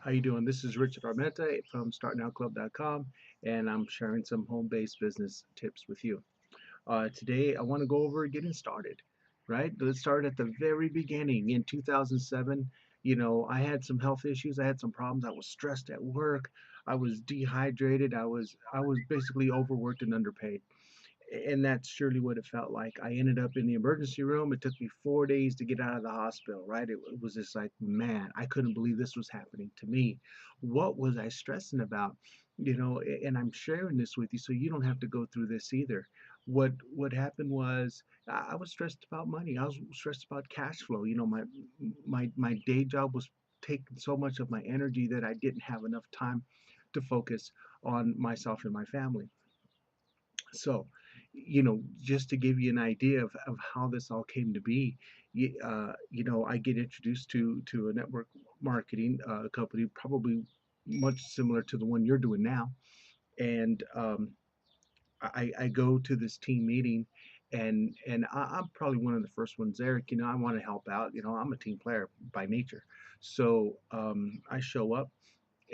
How you doing? This is Richard Armenta from startnowclub.com, and I'm sharing some home-based business tips with you. Today, I want to go over getting started, right? Let's start at the very beginning. In 2007, I had some health issues. I had some problems. I was stressed at work. I was dehydrated. I was basically overworked and underpaid, and that's surely what it felt like. I ended up in the emergency room. It took me 4 days to get out of the hospital, right? It was just like, man, I couldn't believe this was happening to me. What was I stressing about? And I'm sharing this with you so you don't have to go through this either. What happened was I was stressed about money. I was stressed about cash flow. My day job was taking so much of my energy that I didn't have enough time to focus on myself and my family. So, just to give you an idea of how this all came to be, I get introduced to a network marketing company, probably much similar to the one you're doing now. And I go to this team meeting, and I'm probably one of the first ones there. I want to help out. I'm a team player by nature. So I show up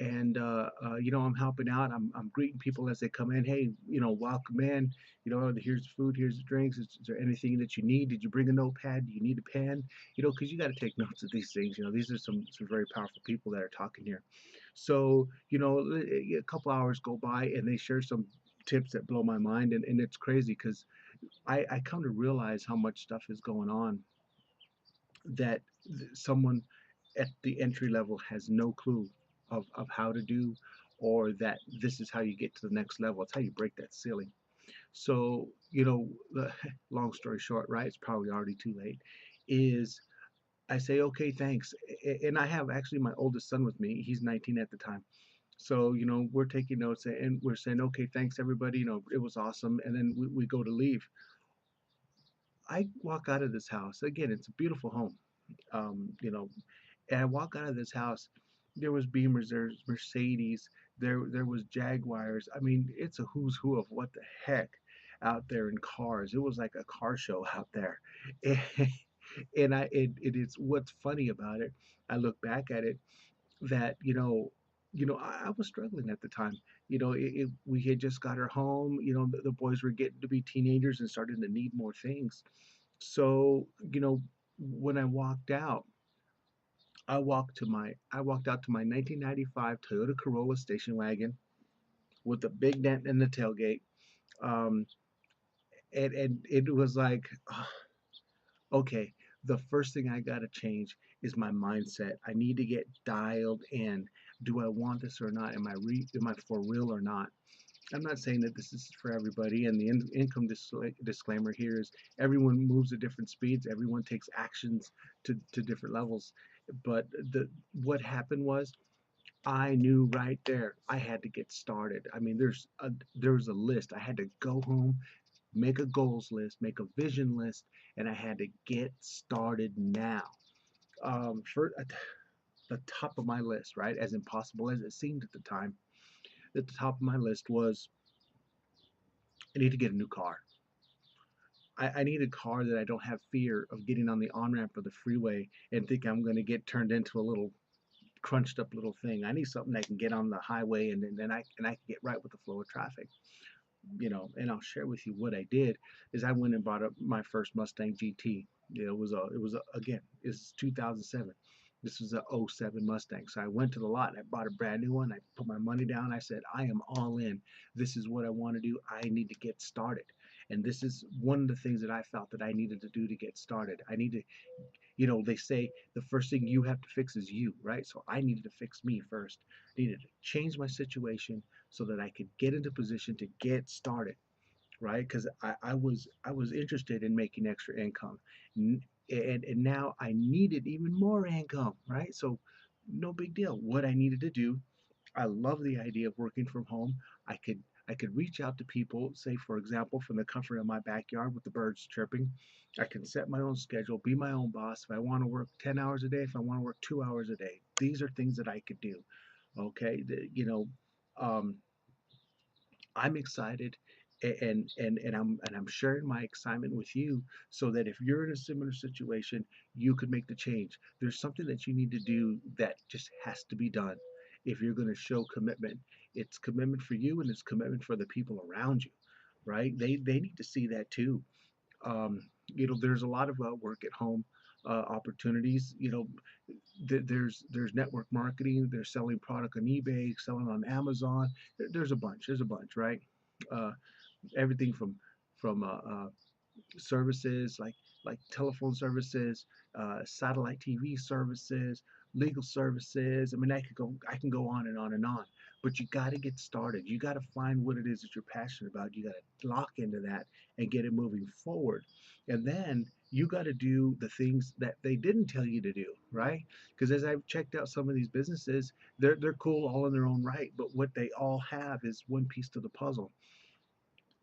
and I'm helping out. I'm greeting people as they come in. Hey, welcome in. Here's food, here's the drinks. Is there anything that you need? Did you bring a notepad? Do you need a pen? Because you got to take notes of these things. These are some very powerful people that are talking here. So a couple hours go by, and they share some tips that blow my mind, and it's crazy because I come to realize how much stuff is going on that someone at the entry level has no clue of how to do, or that this is how you get to the next level. It's how you break that ceiling. So, the long story short, right? It's probably already too late. Is I say, okay, thanks. And I have actually my oldest son with me. He's 19 at the time. So, we're taking notes and we're saying, okay, thanks everybody. It was awesome. And then we go to leave. I walk out of this house. Again, it's a beautiful home. Um, you know, and I walk out of this house. There was Beamers, there's Mercedes, there was Jaguars. I mean, it's a who's who of what the heck out there in cars. It was like a car show out there. And it is what's funny about it. I look back at it that I was struggling at the time. We had just got her home. The boys were getting to be teenagers and starting to need more things. So when I walked out, I walked out to my 1995 Toyota Corolla station wagon with a big dent in the tailgate. Um, and it was like, okay, the first thing I got to change is my mindset. I need to get dialed in. Do I want this or not? Am I for real or not? I'm not saying that this is for everybody, and the income disclaimer here is everyone moves at different speeds, everyone takes actions to different levels. But what happened was I knew right there I had to get started. I mean, there was a list. I had to go home, make a goals list, make a vision list, and I had to get started now. For at the top of my list, right, as impossible as it seemed at the time, at the top of my list was I need to get a new car. I need a car that I don't have fear of getting on the on ramp of the freeway and think I'm going to get turned into a little crunched up little thing. I need something that can get on the highway, and then I can get right with the flow of traffic. And I'll share with you what I did is I went and bought up my first Mustang GT. Again, it's 2007. This was a '07 Mustang. So I went to the lot and I bought a brand new one. I put my money down. I said, I am all in. This is what I want to do. I need to get started. And this is one of the things that I felt that I needed to do to get started. I need to, they say the first thing you have to fix is you, right? So I needed to fix me first. I needed to change my situation so that I could get into position to get started, right? Because I was interested in making extra income, and now I needed even more income, right? So no big deal. What I needed to do, I love the idea of working from home. I could reach out to people, say for example, from the comfort of my backyard with the birds chirping. I can set my own schedule, be my own boss. If I want to work 10 hours a day, if I want to work 2 hours a day, these are things that I could do. Okay, um, I'm excited, and I'm sharing my excitement with you so that if you're in a similar situation, you could make the change. There's something that you need to do that just has to be done. if you're going to show commitment. It's commitment for you and it's commitment for the people around you, right? They need to see that too. There's a lot of work at home opportunities. There's network marketing. There's selling product on eBay, selling on Amazon. There's a bunch. There's a bunch, right? Uh, Everything from services like telephone services, satellite TV services, legal services. I mean, I can go on and on and on. But you got to get started. You got to find what it is that you're passionate about. You got to lock into that and get it moving forward. And then you got to do the things that they didn't tell you to do, right? Because as I've checked out some of these businesses, they're cool all in their own right, but what they all have is one piece to the puzzle,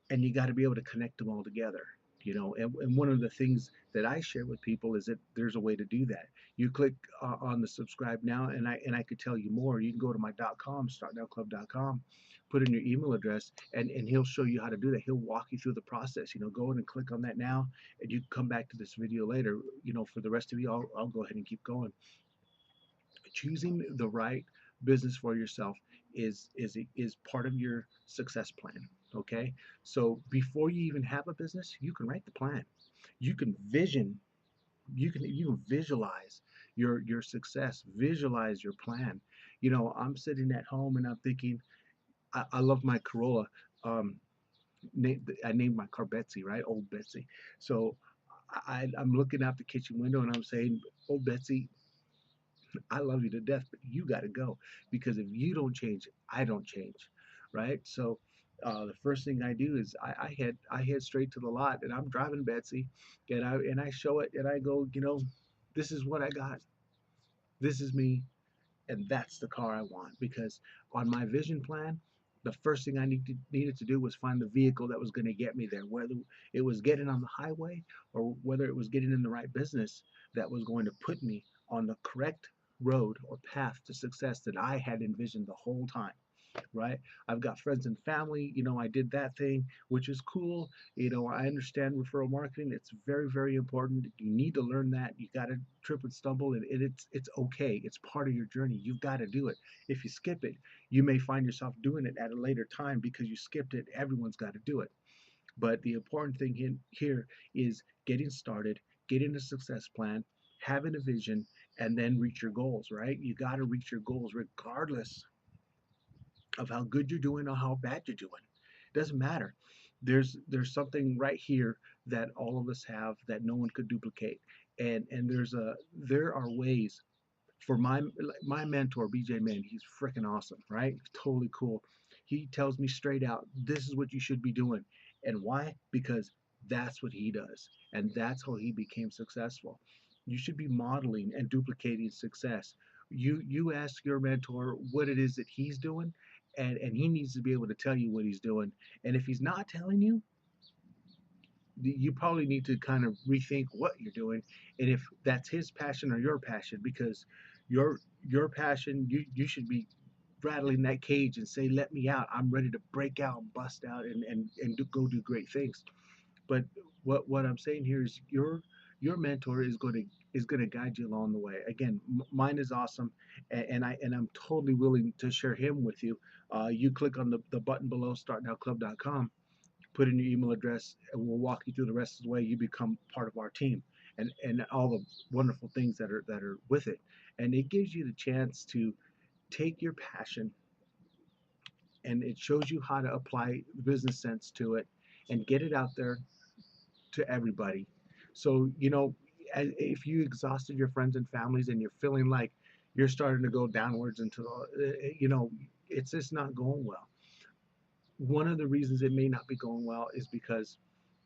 and you got to be able to connect them all together. And one of the things that I share with people is that there's a way to do that. You click on the subscribe now, and I could tell you more. You can go to my .com, startnowclub.com, put in your email address, and he'll show you how to do that. He'll walk you through the process. Go in and click on that now, and you can come back to this video later. For the rest of you, I'll go ahead and keep going. Choosing the right business for yourself is part of your success plan. Okay, so before you even have a business, you can write the plan. You can visualize your success, visualize your plan. I'm sitting at home and I'm thinking, I love my Corolla. um I named my car Betsy, right? Old Betsy. So I'm looking out the kitchen window and I'm saying, old Betsy, I love you to death, but you got to go, because if you don't change, I don't change, right? So the first thing I do is I head straight to the lot, and I'm driving Betsy, and I show it, and I go, this is what I got, this is me, and that's the car I want. Because on my vision plan, the first thing I needed to do was find the vehicle that was going to get me there, whether it was getting on the highway or whether it was getting in the right business that was going to put me on the correct road or path to success that I had envisioned the whole time, right? I've got friends and family. I did that thing, which is cool. I understand referral marketing. It's very, very important. You need to learn that. You got to trip and stumble, and it's okay. It's part of your journey. You've got to do it. If you skip it, you may find yourself doing it at a later time because you skipped it. Everyone's got to do it. But the important thing here is getting started, getting a success plan, having a vision, and then reach your goals, right? You got to reach your goals regardless of how good you're doing or how bad you're doing. It doesn't matter. There's something right here that all of us have that no one could duplicate. And there are ways for my mentor, BJ Man. He's freaking awesome, right? Totally cool. He tells me straight out, this is what you should be doing. And why? Because that's what he does. And that's how he became successful. You should be modeling and duplicating success. You ask your mentor what it is that he's doing, and he needs to be able to tell you what he's doing. And if he's not telling you, you probably need to kind of rethink what you're doing, and if that's his passion or your passion. Because your passion, you should be rattling that cage and say, let me out, I'm ready to break out and bust out and go do great things. But what I'm saying here is your mentor is going to guide you along the way. Again, mine is awesome, and I'm totally willing to share him with you. You click on the button below, startnowclub.com, put in your email address, and we'll walk you through the rest of the way. You become part of our team, and all the wonderful things that are with it. And it gives you the chance to take your passion, and it shows you how to apply business sense to it and get it out there to everybody. So, if you exhausted your friends and families and you're feeling like you're starting to go downwards into it's just not going well. One of the reasons it may not be going well is because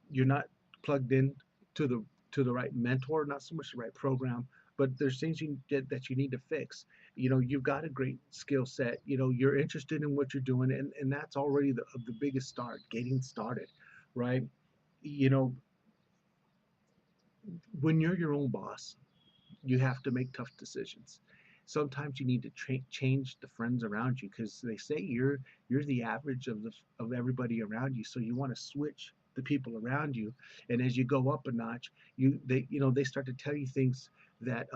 you're not plugged in to the right mentor, not so much the right program, but there's things that you need to fix. You've got a great skill set. You're interested in what you're doing, and that's already the biggest start, getting started, right? You know, when you're your own boss, you have to make tough decisions. Sometimes you need to change the friends around you, because they say you're the average of everybody around you. So you want to switch the people around you, and as you go up a notch, they start to tell you things that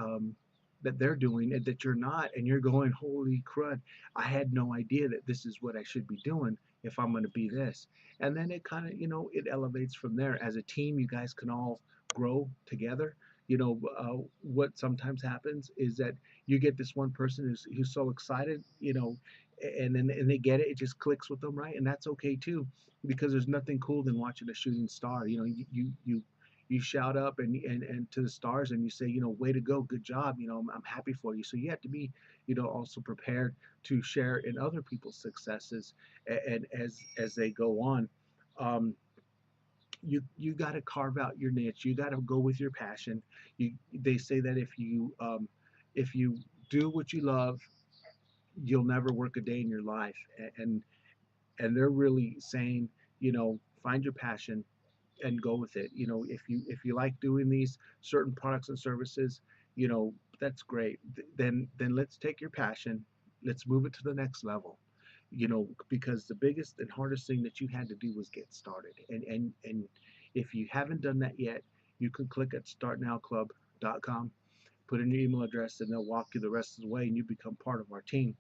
that they're doing and that you're not, and you're going, holy crud, I had no idea that this is what I should be doing if I'm going to be this. And then it kind of, it elevates from there. As a team, you guys can all grow together. What sometimes happens is that you get this one person who's so excited, and they get it, it just clicks with them, right? And that's okay too, because there's nothing cool than watching a shooting star. You shout up and to the stars, and you say, way to go, good job, I'm happy for you. So you have to be, also prepared to share in other people's successes, and as they go on. um, you got to carve out your niche. You got to go with your passion. They say that if you do what you love, you'll never work a day in your life. And they're really saying, find your passion and go with it. If you like doing these certain products and services, that's great. Then let's take your passion, let's move it to the next level. Because the biggest and hardest thing that you had to do was get started. And if you haven't done that yet, you can click at startnowclub.com, put in your email address, and they'll walk you the rest of the way, and you become part of our team.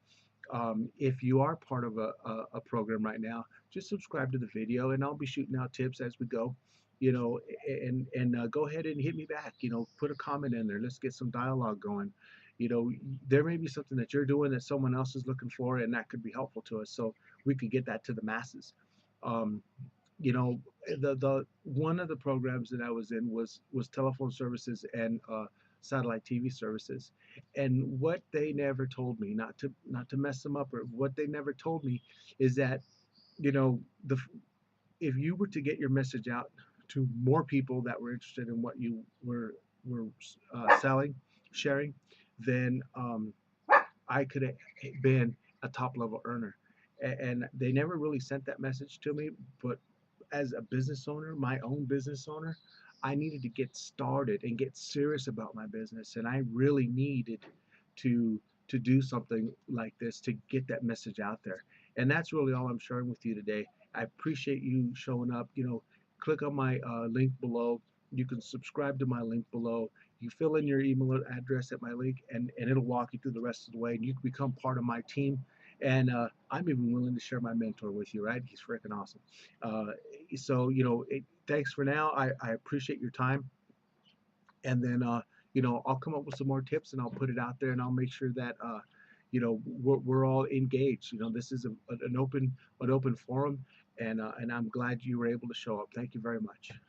If you are part of a program right now, just subscribe to the video, and I'll be shooting out tips as we go. And go ahead and hit me back. Put a comment in there. Let's get some dialogue going. You know, there may be something that you're doing that someone else is looking for, and that could be helpful to us. So we could get that to the masses. Um, you know, the one of the programs that I was in was telephone services and satellite TV services. And what they never told me, not to mess them up, or what they never told me, is that, the if you were to get your message out to more people that were interested in what you were selling, sharing, then I could have been a top level earner. And they never really sent that message to me. But as a business owner, my own business owner, I needed to get started and get serious about my business, and I really needed to do something like this to get that message out there. And that's really all I'm sharing with you today. I appreciate you showing up. Click on my link below. You can subscribe to my link below. You fill in your email address at my link, and it'll walk you through the rest of the way, and you can become part of my team. And I'm even willing to share my mentor with you, right? He's freaking awesome. So, thanks for now. I appreciate your time. And then, I'll come up with some more tips, and I'll put it out there, and I'll make sure that, we're all engaged. This is an open forum, and I'm glad you were able to show up. Thank you very much.